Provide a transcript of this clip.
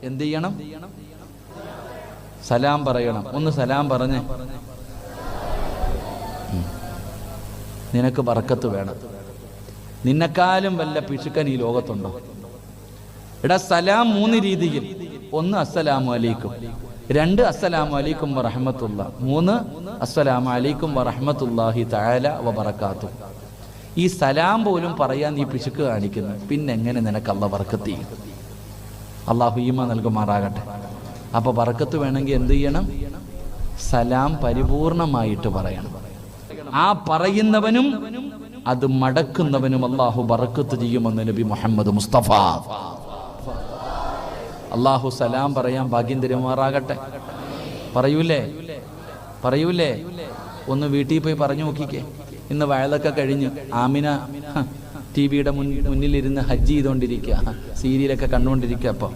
എന്ത് ചെയ്യണം? സലാം പറയണം. ഒന്ന് സലാം പറഞ്ഞേ. നിനക്ക് ബർക്കത്ത് വേണം. നിന്നെക്കാളും വല്ല പിശുക്കൻ ഈ ലോകത്തുണ്ടോ? എടാ, സലാം 3 രീതിയിൽ. 1 അസ്സലാമു അലൈക്കും, 2 അസ്സലാമു അലൈക്കും വറഹ്മത്തുള്ളാ, 3 അസ്സലാമു അലൈക്കും വറഹ്മത്തുള്ളാഹി തആല വബറകാതുഹു. ഈ സലാം പോലും പറയാൻ നീ പിശുക്ക് കാണിക്കുന്നു, പിന്നെ എങ്ങനെ നിനക്ക് അല്ലാഹ് ബർക്കത്ത് ചെയ്യും? അല്ലാഹു ഈമാൻ നൽകുമാറാകട്ടെ. അപ്പോൾ ബർക്കത്ത് വേണമെങ്കിൽ എന്ത് ചെയ്യണം? സലാം പരിപൂർണമായിട്ട് പറയണം. ആ പറയുന്നവനും അത് മടക്കുന്നവനും അല്ലാഹു ബർക്കത്ത് ചെയ്യുമെന്ന് നബി മുഹമ്മദ് മുസ്തഫ. അല്ലാഹു സലാം പറയാൻ ഭാഗ്യം തരുമാറാകട്ടെ. പറയൂലേ? ഒന്ന് വീട്ടിൽ പോയി പറഞ്ഞു നോക്കിക്കേ. ഇന്ന് വയലൊക്കെ കഴിഞ്ഞ് ആമിന ടി വിയുടെ മുന്നിലിരുന്ന് ഹജ്ജ് ചെയ്തുകൊണ്ടിരിക്കുക, സീരിയലൊക്കെ കണ്ടുകൊണ്ടിരിക്കുക. അപ്പോൾ